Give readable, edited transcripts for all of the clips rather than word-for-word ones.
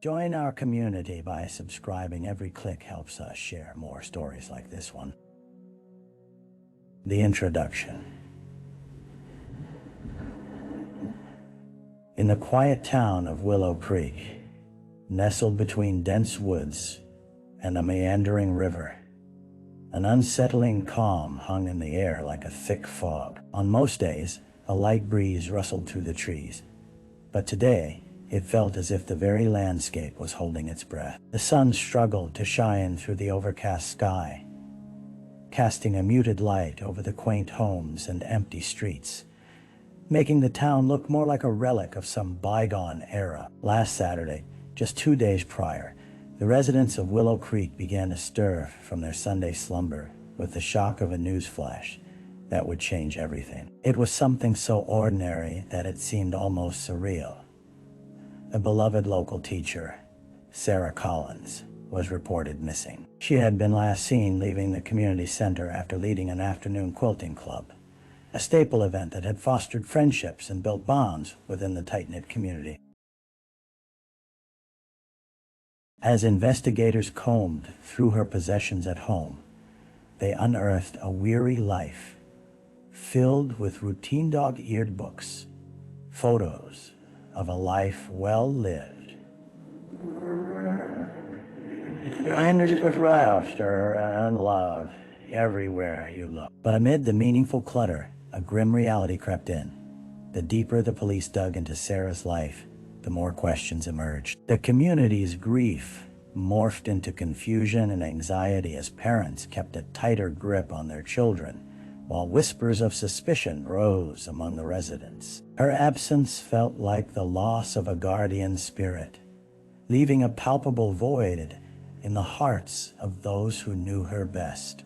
Join our community by subscribing. Every click helps us share more stories like this one. The introduction. In the quiet town of Willow Creek, nestled between dense woods and a meandering river, an unsettling calm hung in the air like a thick fog. On most days, a light breeze rustled through the trees, but today, it felt as if the very landscape was holding its breath. The sun struggled to shine through the overcast sky, casting a muted light over the quaint homes and empty streets, making the town look more like a relic of some bygone era. Last Saturday, just 2 days prior, the residents of Willow Creek began to stir from their Sunday slumber with the shock of a news flash that would change everything. It was something so ordinary that it seemed almost surreal. A beloved local teacher, Sarah Collins, was reported missing. She had been last seen leaving the community center after leading an afternoon quilting club, a staple event that had fostered friendships and built bonds within the tight-knit community. As investigators combed through her possessions at home, they unearthed a weary life filled with routine dog-eared books, photos of a life well lived. Energy with laughter and love everywhere you look. But amid the meaningful clutter, a grim reality crept in. The deeper the police dug into Sarah's life, the more questions emerged. The community's grief morphed into confusion and anxiety as parents kept a tighter grip on their children, while whispers of suspicion rose among the residents. Her absence felt like the loss of a guardian spirit, leaving a palpable void in the hearts of those who knew her best.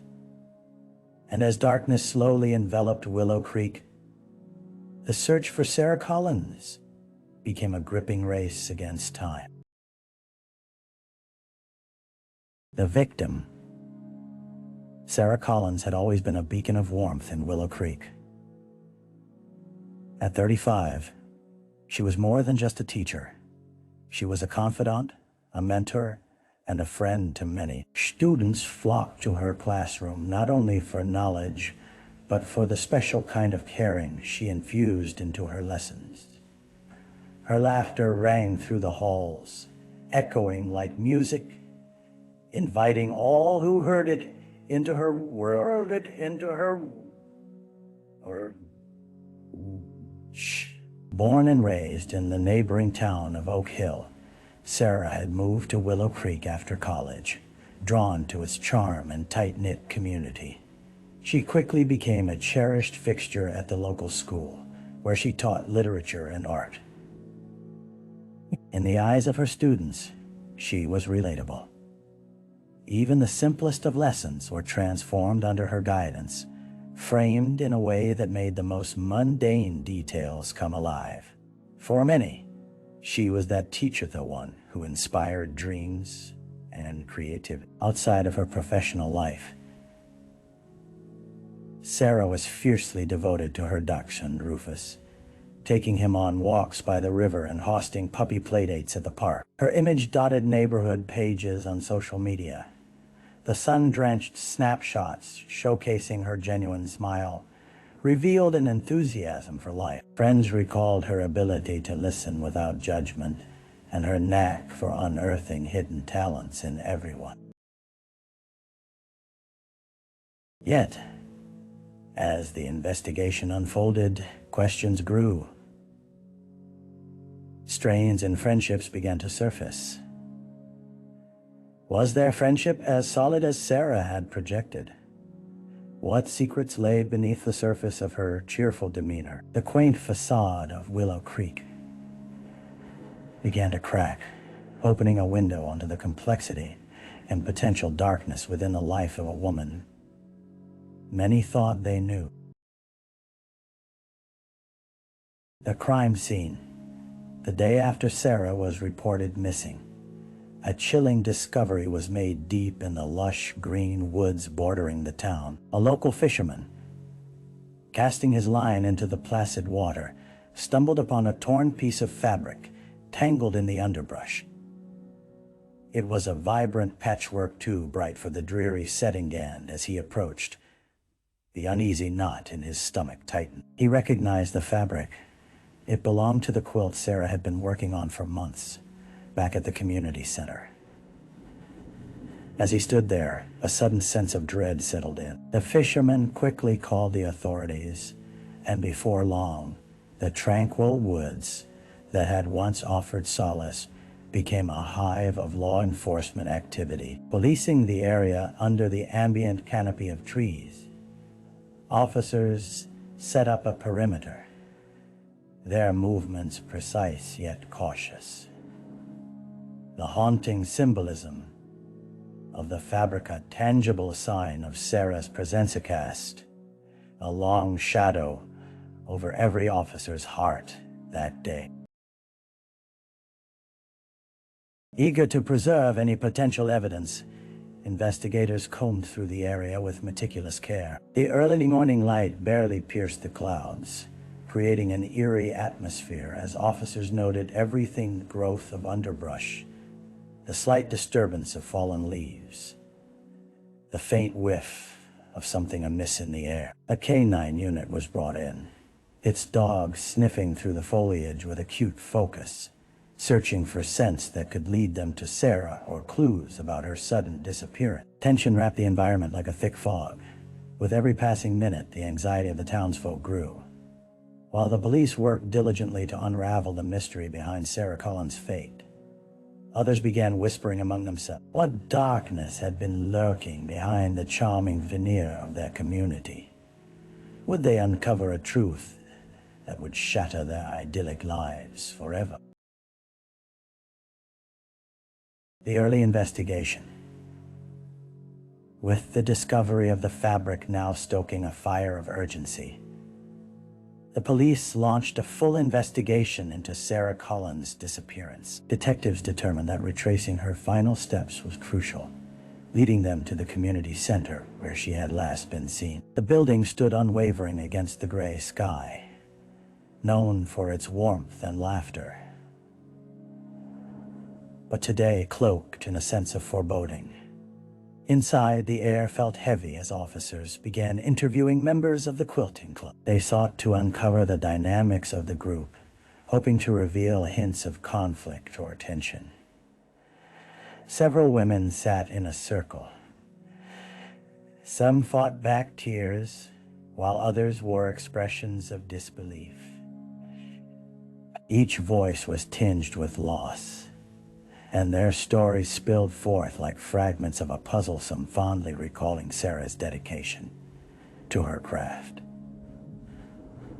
And as darkness slowly enveloped Willow Creek, the search for Sarah Collins became a gripping race against time. The victim, Sarah Collins, had always been a beacon of warmth in Willow Creek. At 35, she was more than just a teacher. She was a confidant, a mentor, and a friend to many. Students flocked to her classroom not only for knowledge, but for the special kind of caring she infused into her lessons. Her laughter rang through the halls, echoing like music, inviting all who heard it into her world, Born and raised in the neighboring town of Oak Hill, Sarah had moved to Willow Creek after college, drawn to its charm and tight-knit community. She quickly became a cherished fixture at the local school, where she taught literature and art. In the eyes of her students, she was relatable. Even the simplest of lessons were transformed under her guidance, framed in a way that made the most mundane details come alive. For many, she was that teacher, the one who inspired dreams and creativity. Outside of her professional life, Sarah was fiercely devoted to her dachshund, Rufus, taking him on walks by the river and hosting puppy playdates at the park. Her image dotted neighborhood pages on social media, the sun-drenched snapshots showcasing her genuine smile revealed an enthusiasm for life. Friends recalled her ability to listen without judgment and her knack for unearthing hidden talents in everyone. Yet, as the investigation unfolded, questions grew. Strains in friendships began to surface. Was their friendship as solid as Sarah had projected? What secrets lay beneath the surface of her cheerful demeanor? The quaint facade of Willow Creek began to crack, opening a window onto the complexity and potential darkness within the life of a woman many thought they knew. The crime scene, the day after Sarah was reported missing. A chilling discovery was made deep in the lush green woods bordering the town. A local fisherman, casting his line into the placid water, stumbled upon a torn piece of fabric tangled in the underbrush. It was a vibrant patchwork too bright for the dreary setting, and as he approached, the uneasy knot in his stomach tightened. He recognized the fabric. It belonged to the quilt Sarah had been working on for months, back at the community center. As he stood there, a sudden sense of dread settled in. The fisherman quickly called the authorities, and before long, the tranquil woods that had once offered solace became a hive of law enforcement activity. Policing the area under the ambient canopy of trees, officers set up a perimeter, their movements precise yet cautious. The haunting symbolism of the fabric, a tangible sign of Sarah's presence, cast a long shadow over every officer's heart that day. Eager to preserve any potential evidence, investigators combed through the area with meticulous care. The early morning light barely pierced the clouds, creating an eerie atmosphere as officers noted everything: the growth of underbrush, the slight disturbance of fallen leaves, the faint whiff of something amiss in the air. A canine unit was brought in, its dog sniffing through the foliage with acute focus, searching for scents that could lead them to Sarah or clues about her sudden disappearance. Tension wrapped the environment like a thick fog. With every passing minute, the anxiety of the townsfolk grew. While the police worked diligently to unravel the mystery behind Sarah Cullen's fate, others began whispering among themselves. What darkness had been lurking behind the charming veneer of their community? Would they uncover a truth that would shatter their idyllic lives forever? The early investigation. With the discovery of the fabric now stoking a fire of urgency, the police launched a full investigation into Sarah Cullen's disappearance. Detectives determined that retracing her final steps was crucial, leading them to the community center where she had last been seen. The building stood unwavering against the gray sky, known for its warmth and laughter, but today cloaked in a sense of foreboding. Inside, the air felt heavy as officers began interviewing members of the quilting club. They sought to uncover the dynamics of the group, hoping to reveal hints of conflict or tension. Several women sat in a circle. Some fought back tears, while others wore expressions of disbelief. Each voice was tinged with loss, and their stories spilled forth like fragments of a puzzle, some fondly recalling Sarah's dedication to her craft,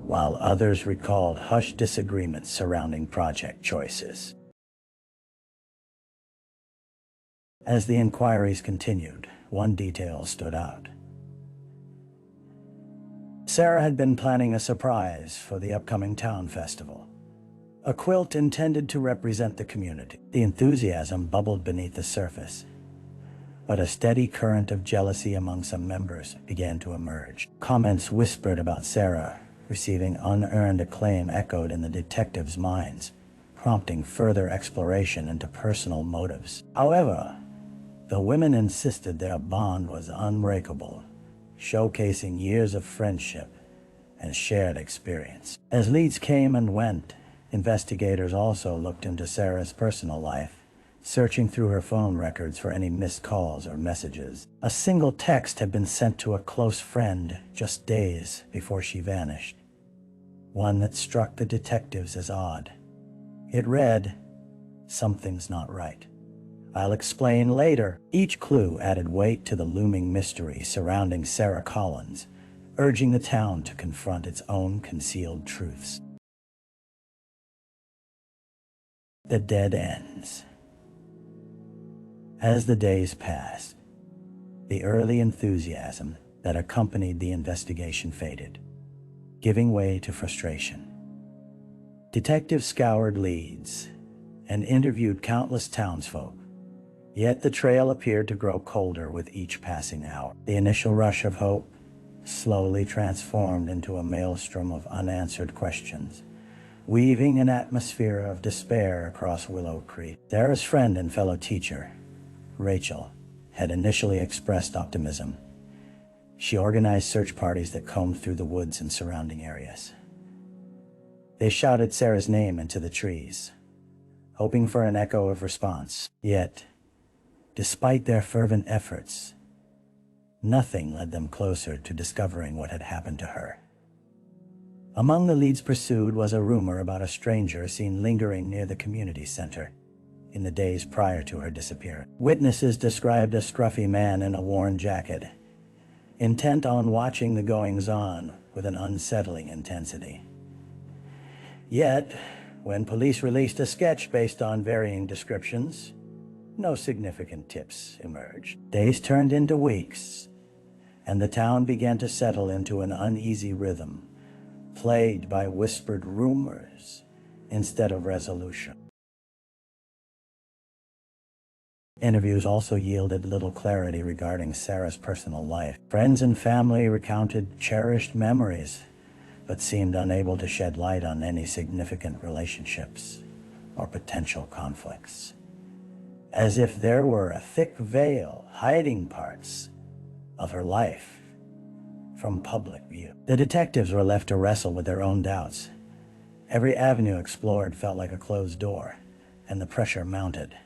while others recalled hushed disagreements surrounding project choices. As the inquiries continued, one detail stood out. Sarah had been planning a surprise for the upcoming town festival, a quilt intended to represent the community. The enthusiasm bubbled beneath the surface, but a steady current of jealousy among some members began to emerge. Comments whispered about Sarah receiving unearned acclaim echoed in the detectives' minds, prompting further exploration into personal motives. However, the women insisted their bond was unbreakable, showcasing years of friendship and shared experience. As leads came and went, investigators also looked into Sarah's personal life, searching through her phone records for any missed calls or messages. A single text had been sent to a close friend just days before she vanished, one that struck the detectives as odd. It read, "Something's not right. I'll explain later." Each clue added weight to the looming mystery surrounding Sarah Collins, urging the town to confront its own concealed truths. The dead ends. As the days passed, the early enthusiasm that accompanied the investigation faded, giving way to frustration. Detectives scoured leads and interviewed countless townsfolk, yet the trail appeared to grow colder with each passing hour. The initial rush of hope slowly transformed into a maelstrom of unanswered questions, weaving an atmosphere of despair across Willow Creek. Sarah's friend and fellow teacher, Rachel, had initially expressed optimism. She organized search parties that combed through the woods and surrounding areas. They shouted Sarah's name into the trees, hoping for an echo of response. Yet, despite their fervent efforts, nothing led them closer to discovering what had happened to her. Among the leads pursued was a rumor about a stranger seen lingering near the community center in the days prior to her disappearance. Witnesses described a scruffy man in a worn jacket, intent on watching the goings-on with an unsettling intensity. Yet, when police released a sketch based on varying descriptions, no significant tips emerged. Days turned into weeks, and the town began to settle into an uneasy rhythm, plagued by whispered rumors instead of resolution. Interviews also yielded little clarity regarding Sarah's personal life. Friends and family recounted cherished memories, but seemed unable to shed light on any significant relationships or potential conflicts, as if there were a thick veil hiding parts of her life from public view. The detectives were left to wrestle with their own doubts. Every avenue explored felt like a closed door, and the pressure mounted.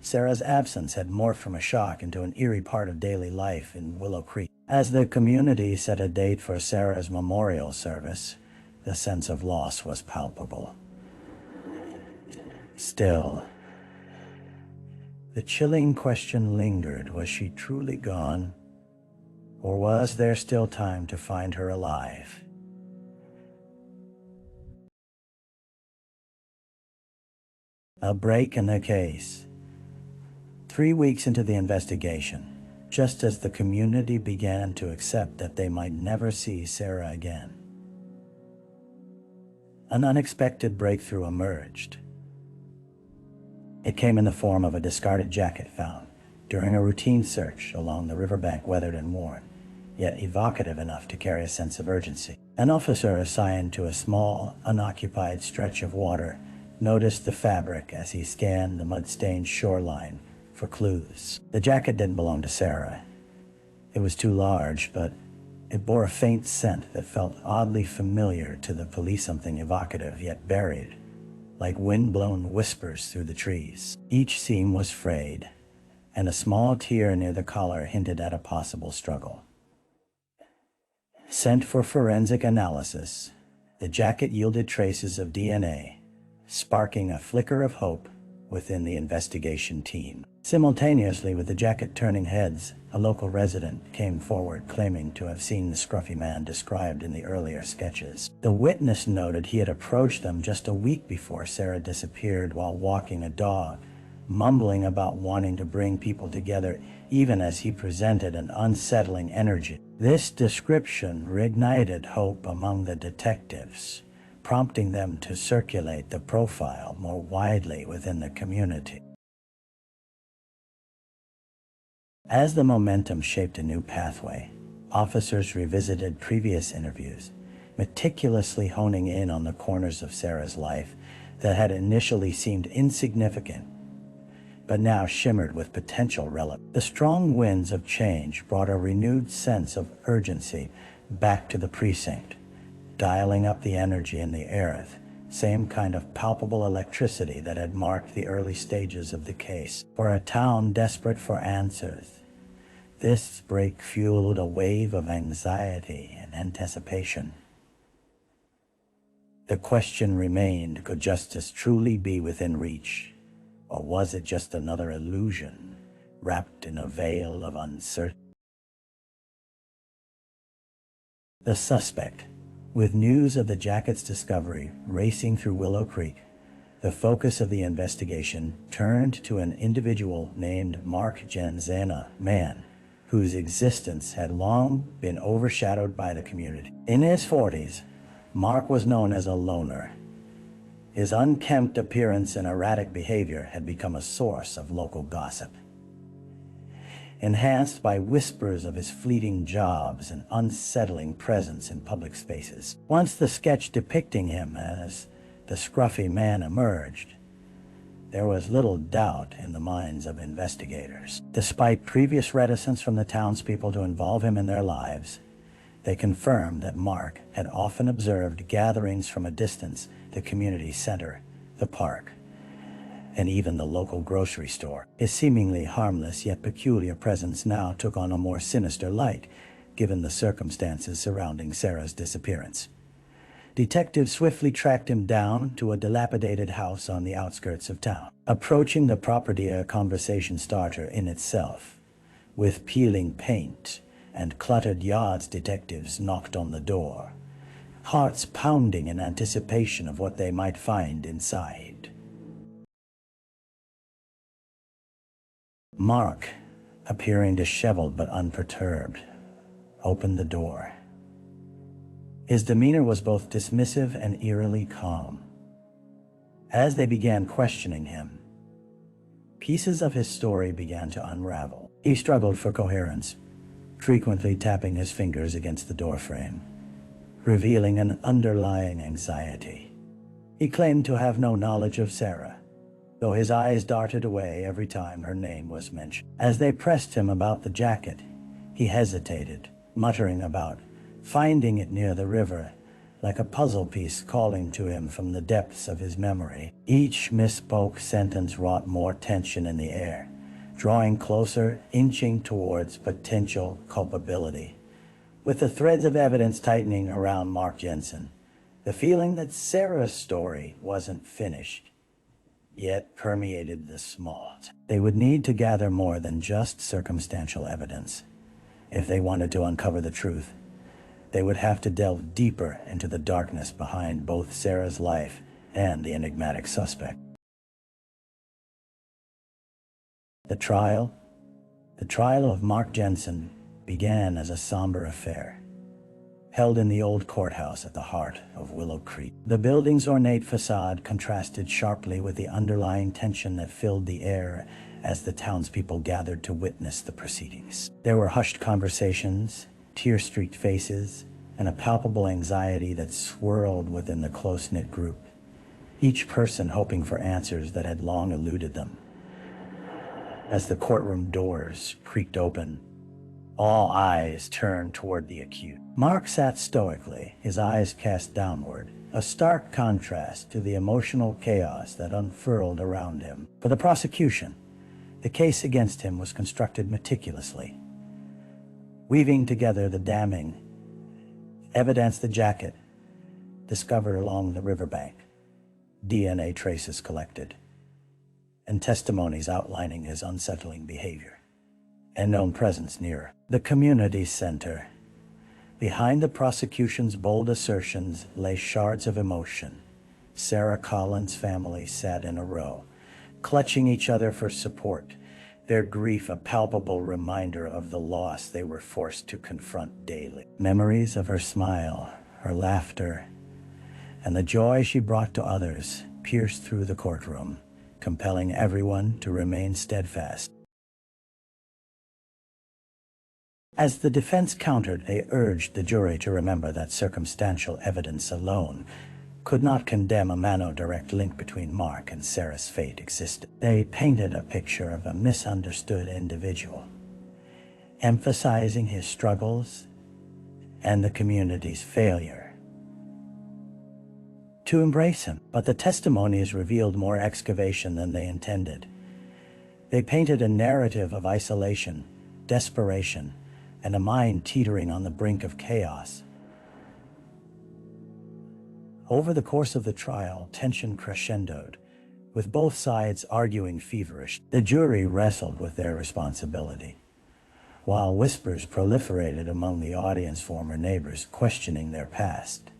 Sarah's absence had morphed from a shock into an eerie part of daily life in Willow Creek. As the community set a date for Sarah's memorial service, the sense of loss was palpable. Still, the chilling question lingered: was she truly gone? Or was there still time to find her alive? A break in the case. 3 weeks into the investigation, just as the community began to accept that they might never see Sarah again, an unexpected breakthrough emerged. It came in the form of a discarded jacket found during a routine search along the riverbank, weathered and worn, yet evocative enough to carry a sense of urgency. An officer assigned to a small, unoccupied stretch of water noticed the fabric as he scanned the mud-stained shoreline for clues. The jacket didn't belong to Sarah. It was too large, but it bore a faint scent that felt oddly familiar to the police, something evocative yet buried, like wind-blown whispers through the trees. Each seam was frayed, and a small tear near the collar hinted at a possible struggle. Sent for forensic analysis, the jacket yielded traces of DNA, sparking a flicker of hope within the investigation team. Simultaneously with the jacket turning heads, a local resident came forward claiming to have seen the scruffy man described in the earlier sketches. The witness noted he had approached them just a week before Sarah disappeared while walking a dog, mumbling about wanting to bring people together even as he presented an unsettling energy. This description reignited hope among the detectives, prompting them to circulate the profile more widely within the community. As the momentum shaped a new pathway, officers revisited previous interviews, meticulously honing in on the corners of Sarah's life that had initially seemed insignificant, but now shimmered with potential relevance. The strong winds of change brought a renewed sense of urgency back to the precinct, dialing up the energy in the air, same kind of palpable electricity that had marked the early stages of the case. For a town desperate for answers, this break fueled a wave of anxiety and anticipation. The question remained: could justice truly be within reach, or was it just another illusion wrapped in a veil of uncertainty? The suspect, with news of the jacket's discovery racing through Willow Creek, the focus of the investigation turned to an individual named Mark Genzana, man whose existence had long been overshadowed by the community. In his 40s, Mark was known as a loner. His unkempt appearance and erratic behavior had become a source of local gossip, enhanced by whispers of his fleeting jobs and unsettling presence in public spaces. Once the sketch depicting him as the scruffy man emerged, There was little doubt in the minds of investigators. Despite previous reticence from the townspeople to involve him in their lives, they confirmed that Mark had often observed gatherings from a distance, the community center, the park, and even the local grocery store. His seemingly harmless yet peculiar presence now took on a more sinister light, given the circumstances surrounding Sarah's disappearance. Detectives swiftly tracked him down to a dilapidated house on the outskirts of town. Approaching the property, a conversation starter in itself. With peeling paint and cluttered yards, detectives knocked on the door, hearts pounding in anticipation of what they might find inside. Mark, appearing disheveled but unperturbed, opened the door. His demeanor was both dismissive and eerily calm. As they began questioning him, pieces of his story began to unravel. He struggled for coherence, frequently tapping his fingers against the doorframe, revealing an underlying anxiety. He claimed to have no knowledge of Sarah, though his eyes darted away every time her name was mentioned. As they pressed him about the jacket, he hesitated, muttering about finding it near the river, like a puzzle piece calling to him from the depths of his memory. Each misspoke sentence wrought more tension in the air, drawing closer, inching towards potential culpability. With the threads of evidence tightening around Mark Jensen, the feeling that Sarah's story wasn't finished yet permeated the small. They would need to gather more than just circumstantial evidence. If they wanted to uncover the truth, they would have to delve deeper into the darkness behind both Sarah's life and the enigmatic suspect. The trial of Mark Jensen began as a somber affair, held in the old courthouse at the heart of Willow Creek. The building's ornate facade contrasted sharply with the underlying tension that filled the air as the townspeople gathered to witness the proceedings. There were hushed conversations, tear-streaked faces, and a palpable anxiety that swirled within the close-knit group, each person hoping for answers that had long eluded them. As the courtroom doors creaked open, all eyes turned toward the accused. Mark sat stoically, his eyes cast downward, a stark contrast to the emotional chaos that unfurled around him. For the prosecution, the case against him was constructed meticulously, weaving together the damning evidence, the jacket discovered along the riverbank, DNA traces collected, and testimonies outlining his unsettling behavior and known presence near the community center. Behind the prosecution's bold assertions lay shards of emotion. Sarah Collins' family sat in a row, clutching each other for support, their grief a palpable reminder of the loss they were forced to confront daily. Memories of her smile, her laughter, and the joy she brought to others pierced through the courtroom, compelling everyone to remain steadfast. As the defense countered, they urged the jury to remember that circumstantial evidence alone could not condemn a man. No direct link between Mark and Sarah's fate existed. They painted a picture of a misunderstood individual, emphasizing his struggles and the community's failure to embrace him. But the testimonies revealed more excavation than they intended. They painted a narrative of isolation, desperation, and a mind teetering on the brink of chaos. Over the course of the trial, tension crescendoed, with both sides arguing feverish. The jury wrestled with their responsibility, while whispers proliferated among the audience, former neighbors questioning their past,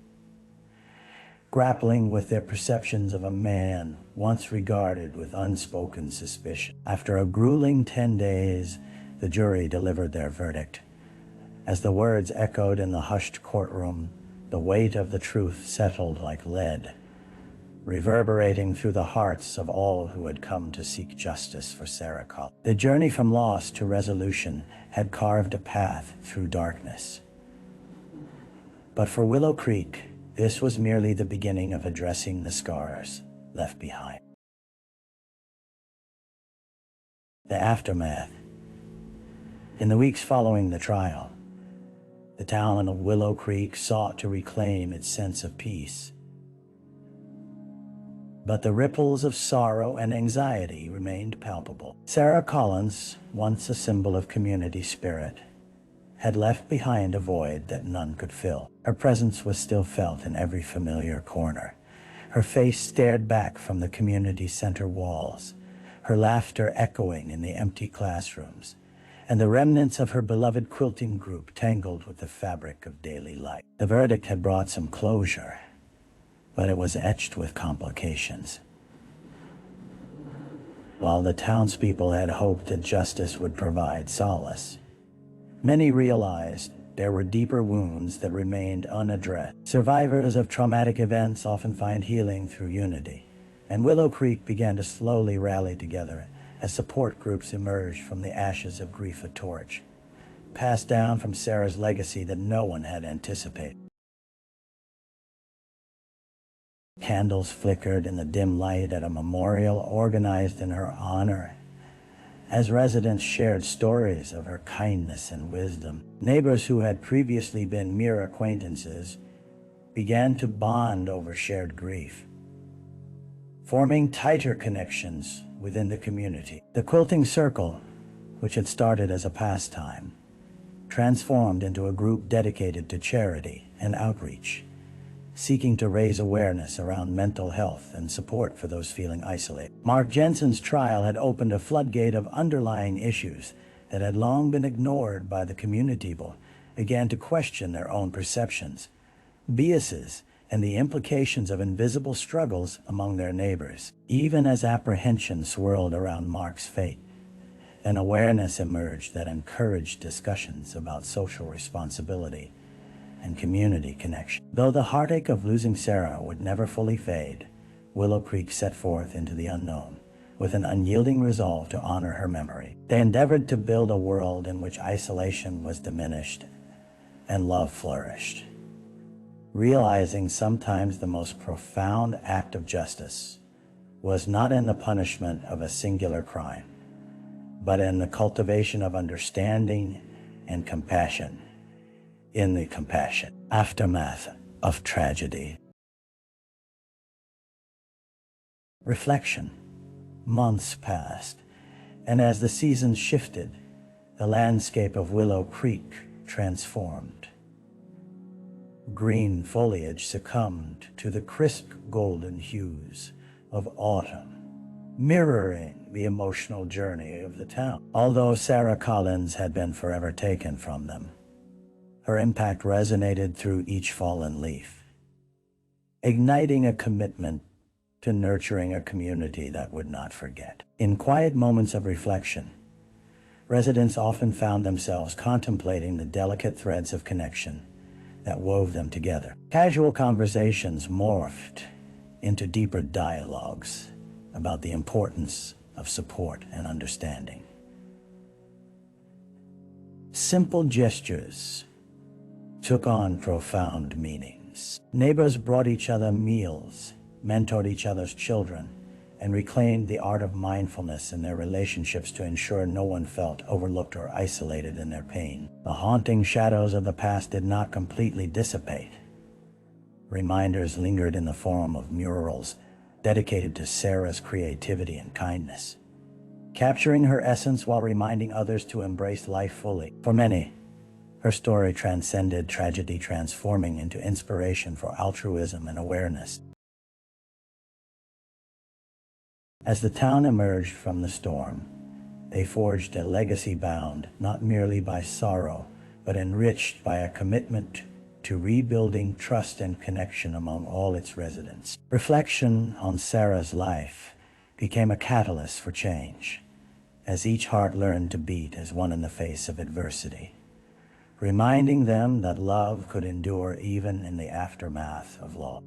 grappling with their perceptions of a man once regarded with unspoken suspicion. After a grueling 10 days, the jury delivered their verdict. As the words echoed in the hushed courtroom, the weight of the truth settled like lead, reverberating through the hearts of all who had come to seek justice for Sarah Collins. The journey from loss to resolution had carved a path through darkness. But for Willow Creek, this was merely the beginning of addressing the scars left behind. The aftermath. In the weeks following the trial, the town of Willow Creek sought to reclaim its sense of peace. But the ripples of sorrow and anxiety remained palpable. Sarah Collins, once a symbol of community spirit, had left behind a void that none could fill. Her presence was still felt in every familiar corner. Her face stared back from the community center walls, her laughter echoing in the empty classrooms, and the remnants of her beloved quilting group tangled with the fabric of daily life. The verdict had brought some closure, but it was etched with complications. While the townspeople had hoped that justice would provide solace, many realized there were deeper wounds that remained unaddressed. Survivors of traumatic events often find healing through unity, and Willow Creek began to slowly rally together as support groups emerged from the ashes of grief, a torch passed down from Sarah's legacy that no one had anticipated. Candles flickered in the dim light at a memorial organized in her honor, as residents shared stories of her kindness and wisdom. Neighbors who had previously been mere acquaintances began to bond over shared grief, forming tighter connections within the community. The quilting circle, which had started as a pastime, transformed into a group dedicated to charity and outreach, seeking to raise awareness around mental health and support for those feeling isolated. Mark Jensen's trial had opened a floodgate of underlying issues that had long been ignored by the community, but began to question their own perceptions, biases, and the implications of invisible struggles among their neighbors. Even as apprehension swirled around Mark's fate, an awareness emerged that encouraged discussions about social responsibility and community connection. Though the heartache of losing Sarah would never fully fade, Willow Creek set forth into the unknown with an unyielding resolve to honor her memory. They endeavored to build a world in which isolation was diminished and love flourished, realizing sometimes the most profound act of justice was not in the punishment of a singular crime, but in the cultivation of understanding and compassion. In the compassion aftermath of tragedy. Reflection. Months passed, and as the seasons shifted, the landscape of Willow Creek transformed. Green foliage succumbed to the crisp golden hues of autumn, mirroring the emotional journey of the town. Although Sarah Collins had been forever taken from them, her impact resonated through each fallen leaf, igniting a commitment to nurturing a community that would not forget. In quiet moments of reflection, residents often found themselves contemplating the delicate threads of connection that wove them together. Casual conversations morphed into deeper dialogues about the importance of support and understanding. Simple gestures took on profound meanings. Neighbors brought each other meals, mentored each other's children, and reclaimed the art of mindfulness in their relationships to ensure no one felt overlooked or isolated in their pain. The haunting shadows of the past did not completely dissipate. Reminders lingered in the form of murals dedicated to Sarah's creativity and kindness, capturing her essence while reminding others to embrace life fully. For many, her story transcended tragedy, transforming into inspiration for altruism and awareness. As the town emerged from the storm, they forged a legacy bound not merely by sorrow, but enriched by a commitment to rebuilding trust and connection among all its residents. Reflection on Sarah's life became a catalyst for change, as each heart learned to beat as one in the face of adversity, reminding them that love could endure even in the aftermath of loss.